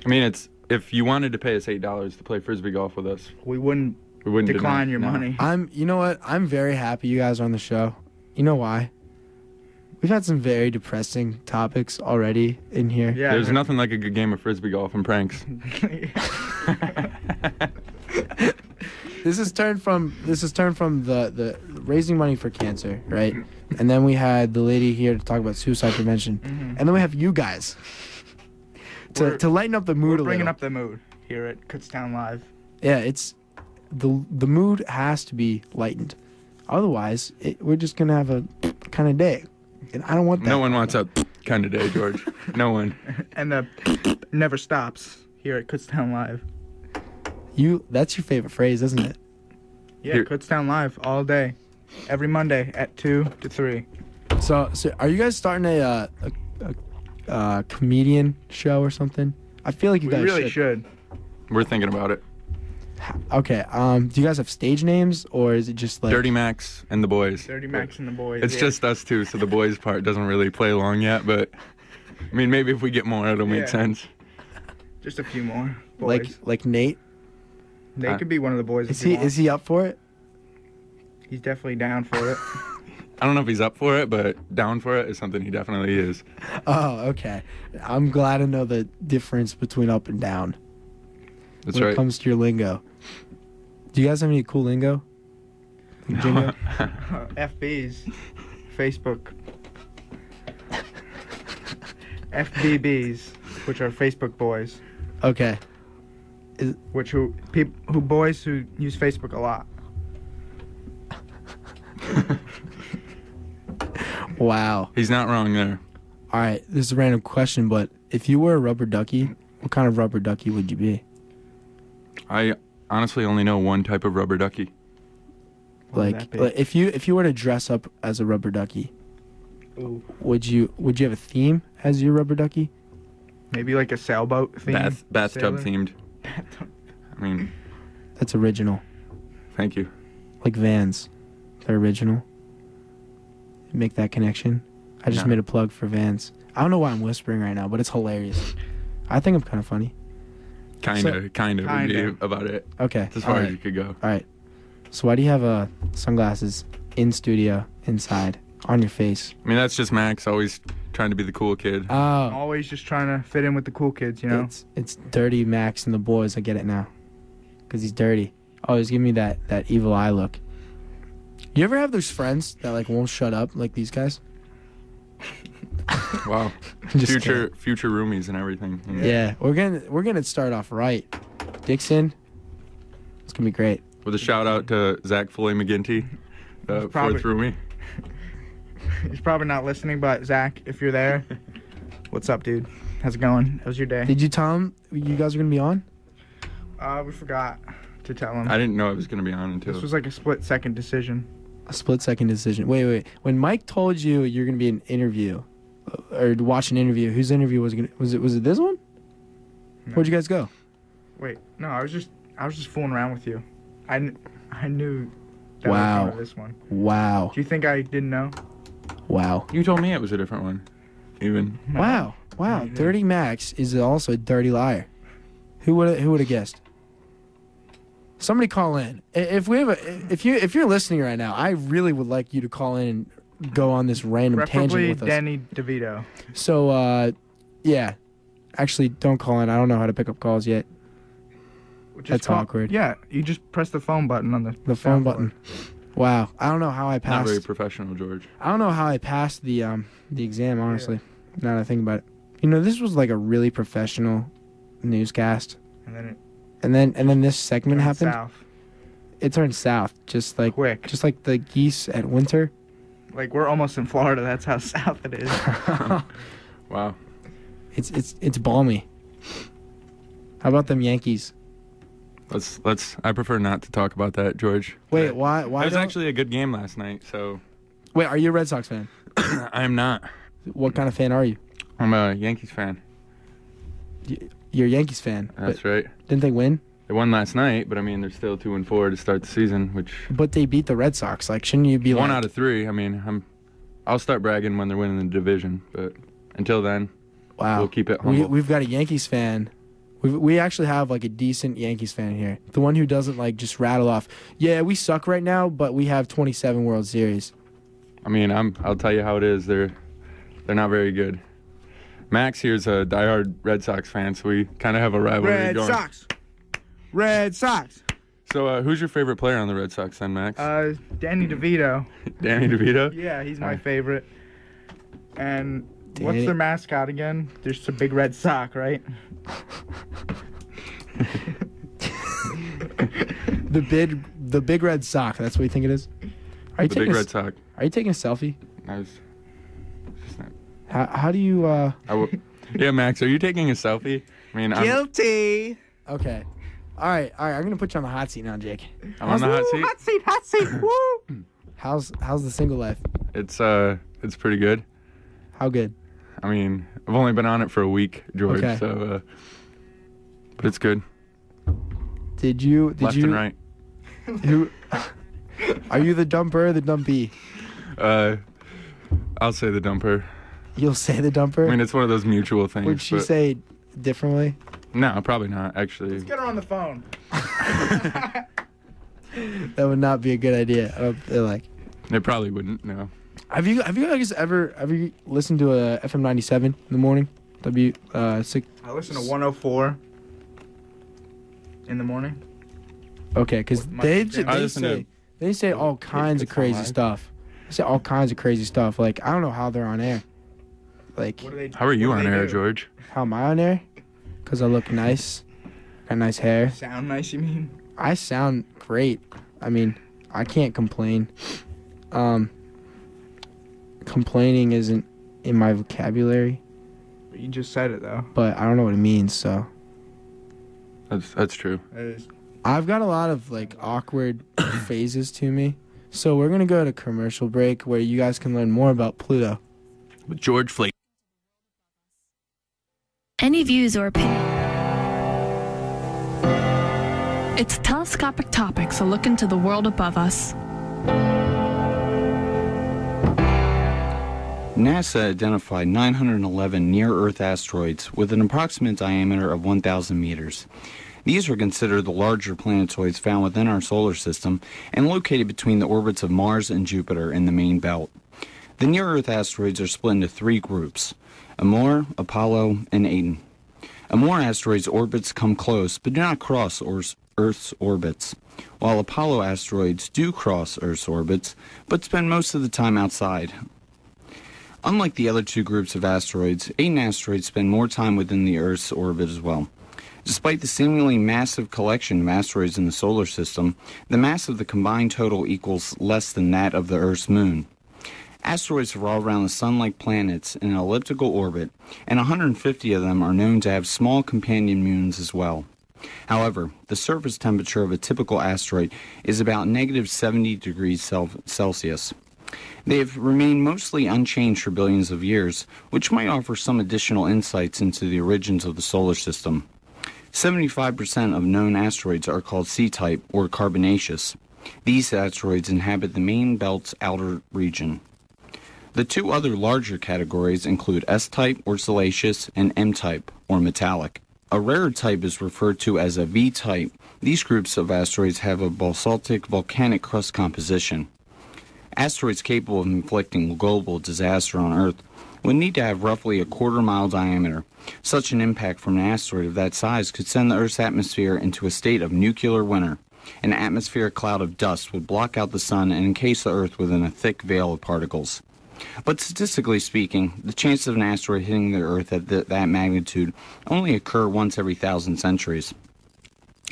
I mean, it's if you wanted to pay us $8 to play Frisbee golf with us, we wouldn't decline your money. You know what? I'm very happy you guys are on the show. You know why? We've had some very depressing topics already in here. Yeah, there's nothing like a good game of Frisbee golf and pranks. This has turned from the raising money for cancer, right? And then we had the lady here to talk about suicide prevention, and then we have you guys to lighten up the mood a little. We're bringing up the mood here at Kutztown Live. Yeah, it's the mood has to be lightened, otherwise we're just gonna have a kind of day, and I don't want that. No one wants a kind of day, George. No one. And the never stops here at Kutztown Live. That's your favorite phrase, isn't it? Yeah, Kutztown Live all day, every Monday at 2 to 3. So are you guys starting a comedian show or something? I feel like you guys really should. We're thinking about it. Okay. Do you guys have stage names, or is it just like Dirty Max and the Boys? Dirty Max and the Boys. It's just us two, so the boys part doesn't really play along yet. But I mean, maybe if we get more, it'll make sense. Just a few more boys. Like Nate. Nate could be one of the boys. Is he up for it? He's definitely down for it. I don't know if he's up for it, but down for it is something he definitely is. Oh, okay. I'm glad to know the difference between up and down. That's when right. It comes to your lingo. Do you guys have any cool lingo? Jingo? FBs. Facebook. FBBs, which are Facebook boys. Okay. Boys who use Facebook a lot. Wow. He's not wrong there. All right, this is a random question, but if you were a rubber ducky, what kind of rubber ducky would you be? I honestly only know one type of rubber ducky. Like if you were to dress up as a rubber ducky, ooh, would you have a theme as your rubber ducky? Maybe like a sailboat theme. Bathtub themed. I mean, that's original. Thank you. Like Vans, they're original. Make that connection. I just made a plug for Vans. I don't know why I'm whispering right now, but it's hilarious. I think I'm kind of funny. Kind of would be about it. Okay. That's as far as you could go. All right. So why do you have sunglasses in studio, inside, on your face? I mean, that's just Max, always trying to be the cool kid. Oh. Always just trying to fit in with the cool kids, you know? It's Dirty Max and the Boys. I get it now. Because he's dirty. Always give me that evil eye look. You ever have those friends that like won't shut up like these guys? Wow. Future roomies and everything. Yeah, we're gonna start off right. Dixon, it's gonna be great. With a shout out to Zach Foley McGinty, fourth roomie. He's probably not listening, but Zach, if you're there, what's up, dude? How's it going? How was your day? Did you tell him you guys were gonna be on? We forgot to tell him. I didn't know I was gonna be on until. This was like a split-second decision. A split-second decision. Wait. When Mike told you you're gonna be in an interview, or watch an interview, whose interview was it this one? No. Where'd you guys go? Wait, no, I was just fooling around with you. I knew that wow. was this one. Wow. Do you think I didn't know? Wow. You told me it was a different one. Even. Wow. Dirty Max is also a dirty liar. Who would have guessed? Somebody call in. If you're listening right now, I really would like you to call in and go on this random tangent with us. Danny DeVito. So, yeah. Actually, don't call in. I don't know how to pick up calls yet. That's awkward. Yeah, you just press the phone button on the phone button. Wow. I don't know how I passed. Not very professional, George. I don't know how I passed the exam, honestly. Now that I think about it. You know, this was like a really professional newscast. And then And then this segment happened. South. It turned south, just like the geese at winter. Like we're almost in Florida. That's how south it is. Wow. It's balmy. How about them Yankees? Let's. I prefer not to talk about that, George. Wait, why? It was actually a good game last night. So. Wait, are you a Red Sox fan? I am not. What kind of fan are you? I'm a Yankees fan. You're a Yankees fan. That's right. Didn't they win? They won last night, but I mean they're still 2-4 to start the season, which. But they beat the Red Sox. Like, shouldn't you be one out of three? I mean, I'll start bragging when they're winning the division, but until then, wow, we'll keep it humble. We've got a Yankees fan. We actually have like a decent Yankees fan here. The one who doesn't like just rattle off. Yeah, we suck right now, but we have 27 World Series. I mean, I'll tell you how it is. They're not very good. Max here's a diehard Red Sox fan, so we kind of have a rivalry going. Red Sox. So, who's your favorite player on the Red Sox then, Max? Danny DeVito. Danny DeVito? Yeah, he's my favorite. And what's their mascot again? There's a big red sock, right? the big red sock. That's what you think it is. Are you the big red sock. Are you taking a selfie? I was. How do you? Yeah, Max, are you taking a selfie? I mean, guilty. Okay. All right. I'm gonna put you on the hot seat now, Jake. I'm on the hot seat. Hot seat. Woo! How's the single life? It's pretty good. How good? I mean, I've only been on it for a week, George. Okay. So, but it's good. Did you? Left and right. Who? Are you the dumper or the dumpy? I'll say the dumper. You'll say the dumper? I mean, it's one of those mutual things. Would she say differently? No, probably not, actually. Let's get her on the phone. That would not be a good idea. I don't feel like. It probably wouldn't, no. Have you guys ever listened to a FM 97 in the morning? I listen to 104 in the morning. Okay, because they say all kinds of crazy stuff. They say all kinds of crazy stuff. Like, I don't know how they're on air. Like, how are you on air, George? How am I on air? Because I look nice. Got nice hair. Sound nice, you mean? I sound great. I mean, I can't complain. Complaining isn't in my vocabulary. You just said it, though. But I don't know what it means, so. That's true. It is. I've got a lot of, like, awkward phases to me. So we're going to go to commercial break where you guys can learn more about Pluto. With George Flake. Any views or opinions. It's Telescopic Topics, a look into the world above us. NASA identified 911 near-Earth asteroids with an approximate diameter of 1,000 meters. These are considered the larger planetoids found within our solar system and located between the orbits of Mars and Jupiter in the main belt. The near-Earth asteroids are split into three groups: Amor, Apollo, and Aten. Amor asteroids' orbits come close but do not cross Earth's orbits, while Apollo asteroids do cross Earth's orbits but spend most of the time outside. Unlike the other two groups of asteroids, Aten asteroids spend more time within the Earth's orbit as well. Despite the seemingly massive collection of asteroids in the solar system, the mass of the combined total equals less than that of the Earth's moon. Asteroids revolve around the Sun like planets in an elliptical orbit, and 150 of them are known to have small companion moons as well. However, the surface temperature of a typical asteroid is about negative 70 degrees Celsius. They have remained mostly unchanged for billions of years, which might offer some additional insights into the origins of the solar system. 75% of known asteroids are called C-type or carbonaceous. These asteroids inhabit the main belt's outer region. The two other larger categories include S-type or siliceous and M-type or metallic. A rarer type is referred to as a V-type. These groups of asteroids have a basaltic volcanic crust composition. Asteroids capable of inflicting global disaster on Earth would need to have roughly a quarter-mile diameter. Such an impact from an asteroid of that size could send the Earth's atmosphere into a state of nuclear winter. An atmospheric cloud of dust would block out the sun and encase the Earth within a thick veil of particles. But statistically speaking, the chances of an asteroid hitting the Earth at that magnitude only occur once every 1,000 centuries.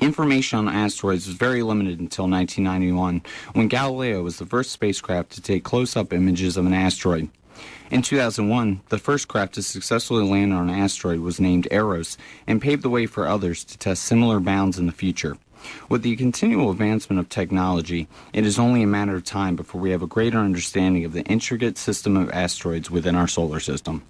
Information on asteroids was very limited until 1991, when Galileo was the first spacecraft to take close-up images of an asteroid. In 2001, the first craft to successfully land on an asteroid was named Eros and paved the way for others to test similar bounds in the future. With the continual advancement of technology, it is only a matter of time before we have a greater understanding of the intricate system of asteroids within our solar system.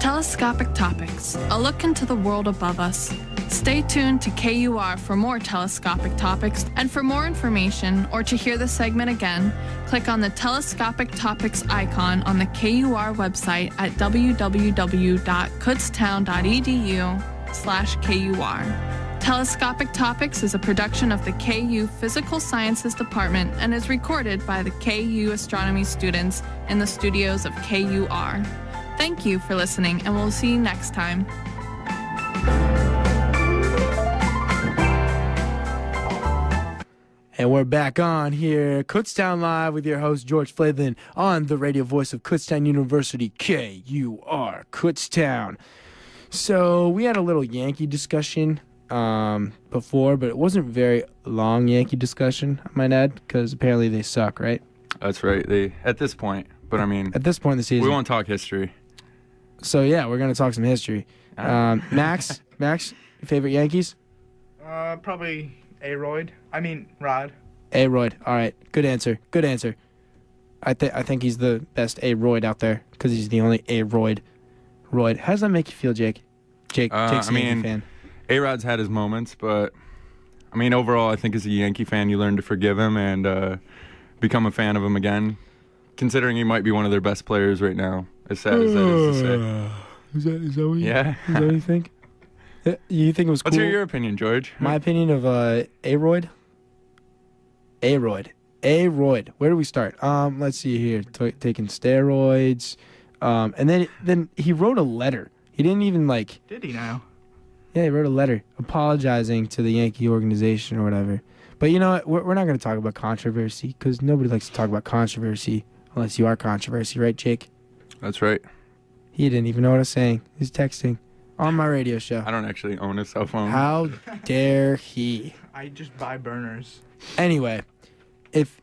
Telescopic Topics, a look into the world above us. Stay tuned to KUR for more telescopic topics, and for more information or to hear the segment again, click on the Telescopic Topics icon on the KUR website at www.kutztown.edu/KUR. Telescopic Topics is a production of the KU Physical Sciences Department and is recorded by the KU astronomy students in the studios of KUR. Thank you for listening, and we'll see you next time. And we're back on here, Kutztown Live, with your host, George Flaitland, on the radio voice of Kutztown University, KUR, Kutztown. So we had a little Yankee discussion before, but it wasn't very long Yankee discussion, I might add, because apparently they suck, right? That's right. At this point, but I mean... At this point in the season. We won't talk history. So, yeah, we're going to talk some history. Max, your favorite Yankees? Probably Rod. A-Royd. All right. Good answer. I think he's the best A-Royd out there because he's the only A-Royd. Royd. How does that make you feel, Jake? Jake's a Yankee fan. A-Rod's had his moments, but, I mean, overall, I think as a Yankee fan, you learn to forgive him and become a fan of him again, considering he might be one of their best players right now. As sad as that is to say. Is that what yeah. Is that what you think? You think it was cool? Let's hear your opinion, George. My opinion of A-Royd? A-Royd. Where do we start? Let's see here. Taking steroids. And then he wrote a letter. He didn't even Did he now? Yeah, he wrote a letter apologizing to the Yankee organization or whatever. But you know what? We're not going to talk about controversy because nobody likes to talk about controversy unless you are controversy, right, Jake? That's right. He didn't even know what I was saying. He's texting on my radio show. I don't actually own a cell phone. How dare he? I just buy burners. Anyway, if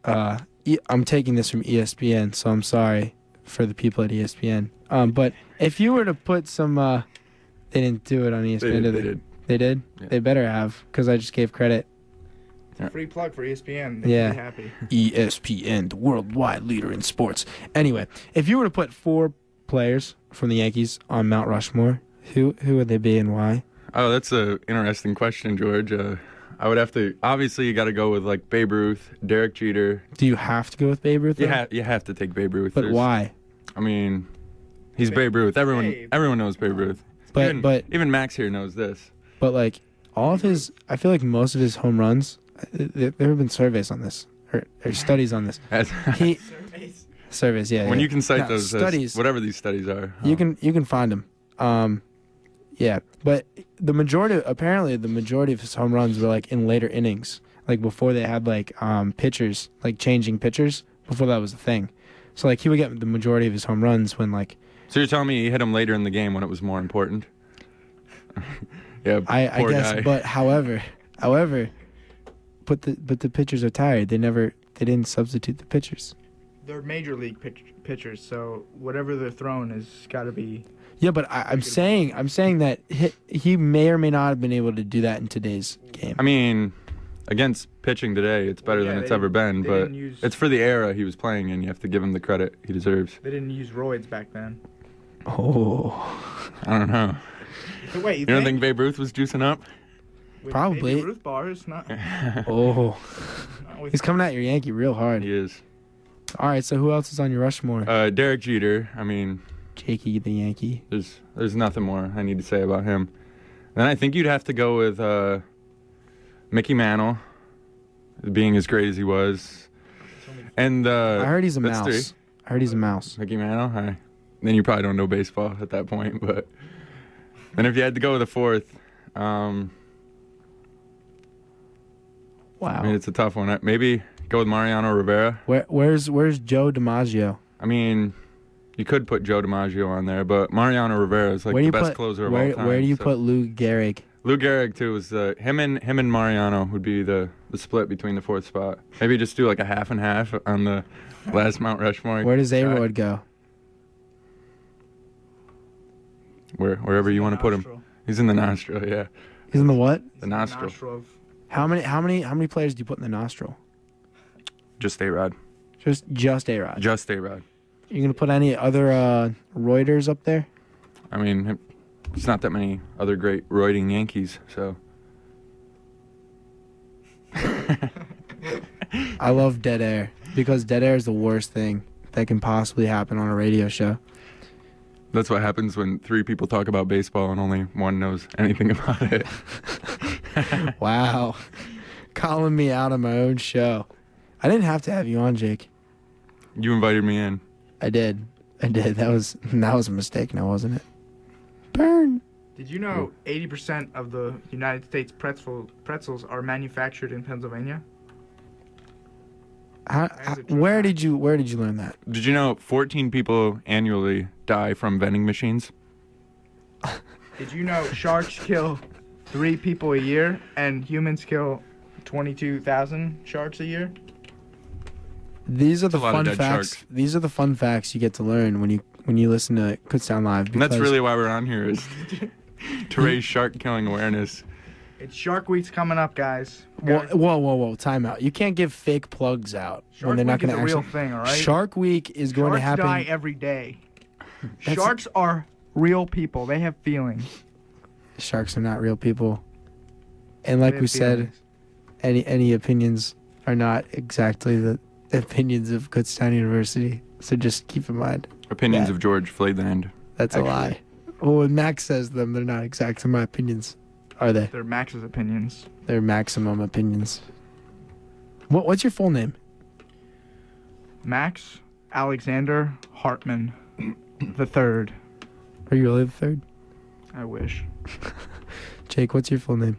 I'm taking this from ESPN, so I'm sorry for the people at ESPN. But if you were to put some, they didn't do it on ESPN, did they? They did? Yeah. They better have, because I just gave credit. Free plug for ESPN. They'd be happy. ESPN, the worldwide leader in sports. Anyway, if you were to put 4 players from the Yankees on Mount Rushmore, who would they be and why? Oh, that's an interesting question, George. I would have to... Obviously, you got to go with, Babe Ruth, Derek Jeter. Do you have to go with Babe Ruth? You have to take Babe Ruth. But why? I mean, he's Babe Ruth. Everyone knows Babe Ruth. But even Max here knows this. But, all of his... I feel like most of his home runs... There have been surveys on this, or studies on this. Surveys, yeah. When you can cite those studies, whatever these studies are, you can find them. Yeah, but apparently the majority of his home runs were in later innings, before they had pitchers, changing pitchers, before that was a thing. So he would get the majority of his home runs when So you're telling me he hit him later in the game when it was more important? Yeah, I guess. Guy. But however. But the pitchers are tired. They didn't substitute the pitchers. They're major league pitchers, so whatever they're throwing has got to be. Yeah, but I'm saying that he may or may not have been able to do that in today's game. I mean, against pitching today, it's better than it's ever been. But it's for the era he was playing in. You have to give him the credit he deserves. They didn't use roids back then. Oh, I don't know. So wait, you don't think Babe Ruth was juicing up? With probably. Baby Ruth bars, not. Oh, he's coming at your Yankee real hard. He is. All right, so who else is on your Rushmore? Derek Jeter. I mean, Jakey the Yankee. There's nothing more I need to say about him. Then I think you'd have to go with Mickey Mantle, being as great as he was. And I heard he's a mouse. 3. I heard he's a mouse. Mickey Mantle. Then you probably don't know baseball at that point. But then if you had to go with a 4th. Wow. I mean, it's a tough one. Maybe go with Mariano Rivera. Where's Joe DiMaggio? I mean, You could put Joe DiMaggio on there, but Mariano Rivera is like the best closer of all time. Where do you put Lou Gehrig? Lou Gehrig too is him and Mariano would be the split between the 4th spot. Maybe just do like a half and half on the last Mount Rushmore. Where does A-Rod go? Wherever you want to put him. He's in the nostril, yeah. He's in the what? The nostril. How many players do you put in the nostril? Just A-Rod. Just A-Rod. Just A-Rod. You gonna put any other Reuters up there? I mean, it's not that many other great roiding Yankees, so. I love dead air because dead air is the worst thing that can possibly happen on a radio show. That's what happens when 3 people talk about baseball and only one knows anything about it. Wow. Calling me out on my own show. I didn't have to have you on, Jake. You invited me in. I did. That was a mistake now, wasn't it? Burn. Did you know 80% of the United States pretzels are manufactured in Pennsylvania? Where did you learn that? Did you know 14 people annually die from vending machines? Did you know sharks kill 3 people a year and humans kill 22,000 sharks a year? These are the fun facts. Sharks. These are the fun facts you get to learn when you listen to Kutztown Live. And that's really why we're on here, is to raise shark killing awareness. It's Shark Week's coming up, guys. Whoa! Time out. You can't give fake plugs out when they're not going to actually. Shark Week is a real thing, all right? Shark Week is going to happen. Sharks die every day. Sharks are real people. They have feelings. Sharks are not real people, and like we said, any opinions are not exactly the opinions of Kutztown University. So just keep in mind. Opinions of George Fladeland. That's a lie. Well, when Max says them, they're not exactly my opinions. Are they? They're Max's opinions. They're maximum opinions. What's your full name? Max Alexander Hartman the Third. Are you really the third? I wish. Jake, what's your full name?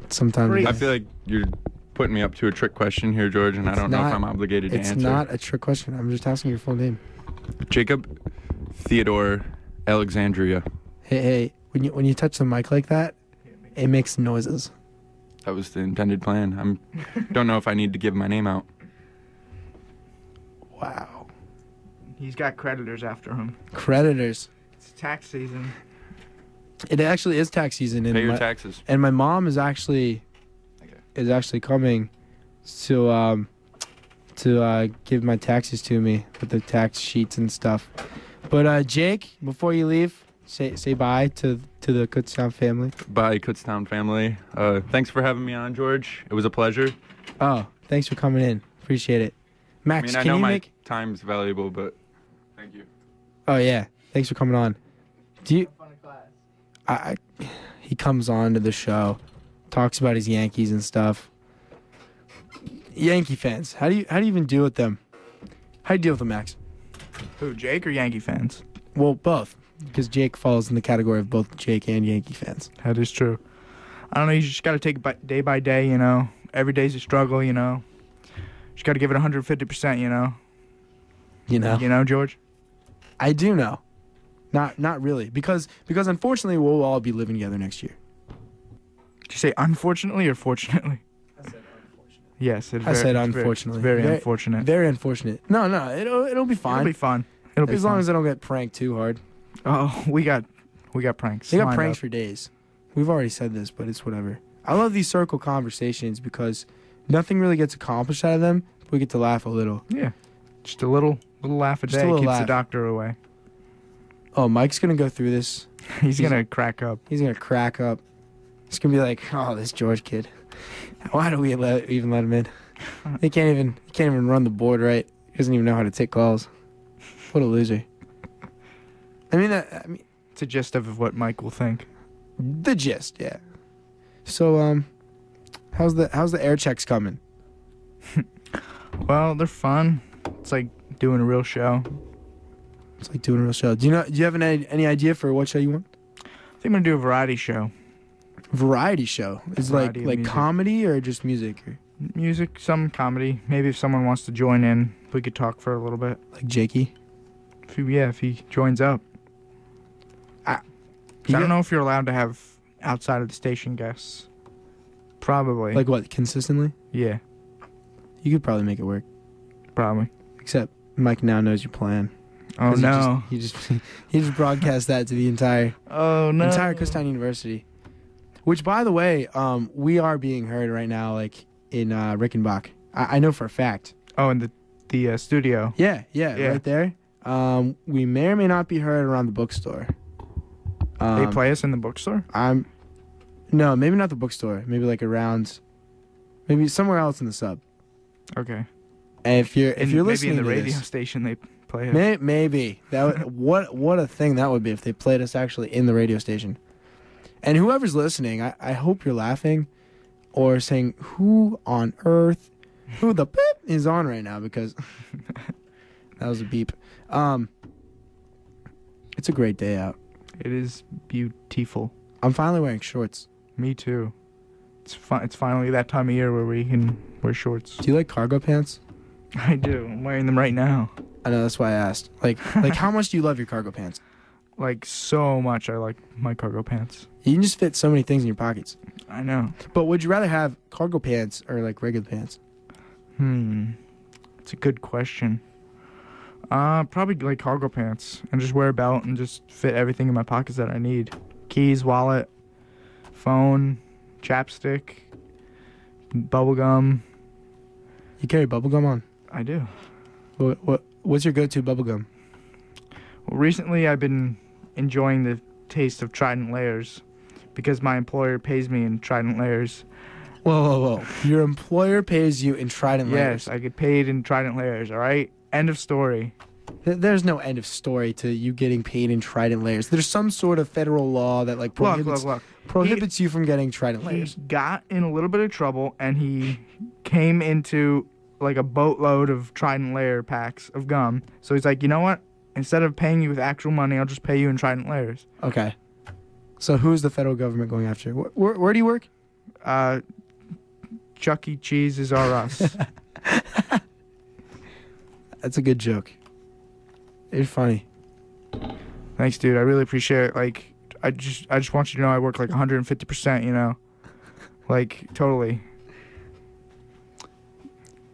Sometimes I feel like you're putting me up to a trick question here, George, and I don't know if I'm obligated to answer. It's not a trick question. I'm just asking your full name. Jacob Theodore Alexandria. Hey, when you touch the mic like that, it makes noises. That was the intended plan. Don't know if I need to give my name out. Wow. He's got creditors after him. Creditors. It's tax season. It actually is tax season. Pay your taxes. And my mom is actually coming to give my taxes to me with the tax sheets and stuff. But Jake, before you leave, say bye to the Kutztown family. Bye, Kutztown family. Thanks for having me on, George. It was a pleasure. Oh, thanks for coming in. Appreciate it. Max, I know my time's valuable, but thank you. Oh yeah, thanks for coming on. Do you? He comes on to the show, talks about his Yankees and stuff. Yankee fans, how do you even deal with them? How do you deal with them, Max? Who, Jake or Yankee fans? Well, both, because Jake falls in the category of both Jake and Yankee fans. That is true. I don't know. You just got to take it day by day. You know, every day's a struggle. You know, just got to give it 150%. You know. You know, George. I do know. Not really, because unfortunately we'll all be living together next year. Did you say unfortunately or fortunately? I said unfortunately. Yes, I said unfortunately. Very unfortunate. Very unfortunate. No, it'll be fine. It'll be fun. It'll be as long as I don't get pranked too hard. Oh, we got pranks. We got pranks for days. We've already said this, but it's whatever. I love these circle conversations because nothing really gets accomplished out of them. But we get to laugh a little. Yeah, just a little laugh a day keeps the doctor away. Oh, Mike's gonna go through this. He's gonna crack up. He's gonna crack up. It's gonna be like, oh, this George kid. Why do we even let him in? He can't even run the board right. He doesn't even know how to take calls. What a loser. I mean, it's a gist of what Mike will think. The gist, yeah. So, how's the air checks coming? Well, they're fun. It's like doing a real show. It's like doing a real show. Do you have any idea for what show you want? I think I'm gonna do a variety show. Variety show? Is it like comedy or just music? Music, some comedy. Maybe if someone wants to join in, we could talk for a little bit. Like Jakey? If he joins up. I don't know if you're allowed to have outside of the station guests. Probably. Like what, consistently? Yeah. You could probably make it work. Probably. Except Mike now knows your plan. Oh, no. He just broadcast that to the entire Kutztown University. Which, by the way, we are being heard right now, like, in Rickenbach. I know for a fact. Oh, in the studio. Yeah, right there. We may or may not be heard around the bookstore. They play us in the bookstore? No, maybe not the bookstore. Maybe like around, maybe somewhere else in the sub. Okay. And if you're listening maybe in the to radio this, station they play us. Maybe that what a thing that would be if they played us actually in the radio station. And whoever's listening, I hope you're laughing, or saying who on earth, who the beep is on right now, because that was a beep. It's a great day out. It is beautiful. I'm finally wearing shorts. Me too. It's finally that time of year where we can wear shorts. Do you like cargo pants? I do. I'm wearing them right now. I know, that's why I asked. Like how much do you love your cargo pants? Like, so much I like my cargo pants. You can just fit so many things in your pockets. I know. But would you rather have cargo pants or like regular pants? It's a good question. Probably like cargo pants, and just wear a belt and just fit everything in my pockets that I need. Keys, wallet, phone, chapstick, bubblegum. You carry bubblegum on? I do. What's your go-to bubblegum? Well, recently I've been enjoying the taste of Trident Layers because my employer pays me in Trident Layers. Whoa. Your employer pays you in Trident Layers? Yes, I get paid in Trident Layers, all right? End of story. There's no end of story to you getting paid in Trident Layers. There's some sort of federal law that like prohibits you from getting Trident Layers. He got in a little bit of trouble, and he came into like a boatload of Trident Layer packs of gum. So he's like, you know what? Instead of paying you with actual money, I'll just pay you in Trident Layers. Okay. So who's the federal government going after? Where do you work? Chuck E. Cheese is our us. That's a good joke. It's funny. Thanks, dude. I really appreciate it. Like, I just want you to know I work like 150%, you know? Like, totally.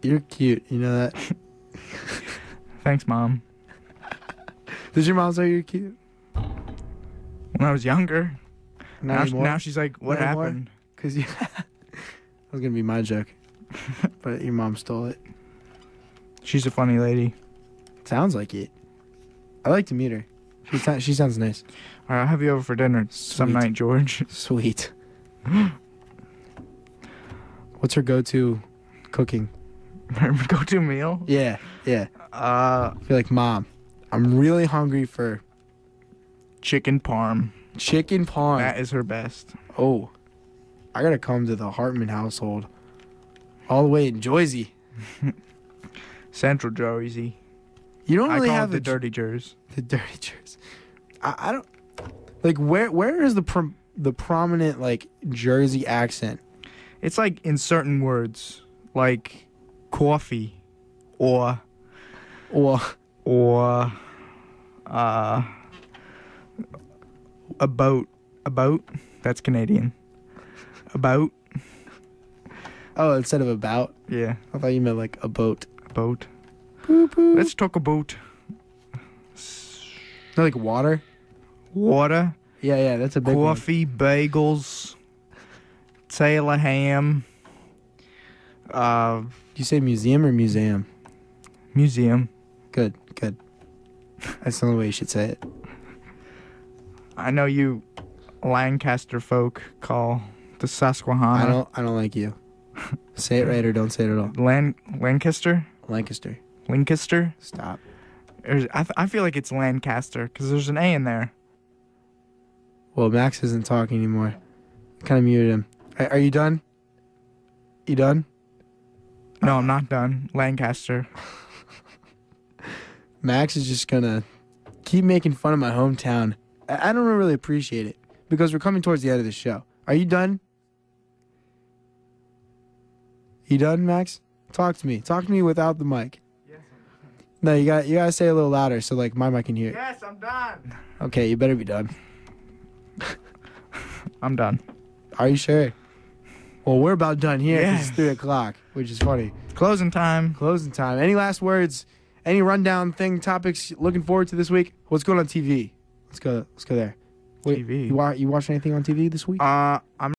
You're cute. You know that? Thanks, Mom. Does your mom say you're cute? When I was younger. Now she's like, what happened? Because that was going to be my joke. But your mom stole it. She's a funny lady. Sounds like it. I like to meet her. She sounds nice. All right, I'll have you over for dinner some night, George. Sweet. What's her go-to cooking? Her go-to meal? Yeah. I feel like, Mom, I'm really hungry for chicken parm. Chicken parm. That is her best. Oh, I gotta come to the Hartman household, all the way in Jersey. Central Jersey. You don't really have have the dirty Jersey. The dirty Jersey. I don't like where is the prominent like Jersey accent? It's like in certain words, like coffee, or a boat. A boat. That's Canadian. A boat. Oh, instead of about? Yeah. I thought you meant like a boat. A boat. Boop, boop. Let's talk about like water. Water. Yeah, that's a big coffee, one. bagels, Taylor ham. Do you say museum or museum? Museum. Good. That's the only way you should say it. I know you Lancaster folk call the Susquehanna. I don't like you. Say it right or don't say it at all. Lancaster? Lancaster. Stop. I feel like it's Lancaster because there's an A in there. Well, Max isn't talking anymore. I kind of muted him. Are you done? You done? No, I'm not done. Lancaster. Max is just gonna keep making fun of my hometown. I don't really appreciate it because we're coming towards the end of the show. Are you done? You done, Max? Talk to me. Talk to me without the mic. Yes. No, you gotta say it a little louder so like my mic can hear. Yes, I'm done. Okay, you better be done. I'm done. Are you sure? Well, we're about done here. Yes. It's 3 o'clock, which is funny. Closing time. Closing time. Any last words? Any rundown topics looking forward to this week? What's going on TV? Let's go there. TV. You watch anything on TV this week? I'm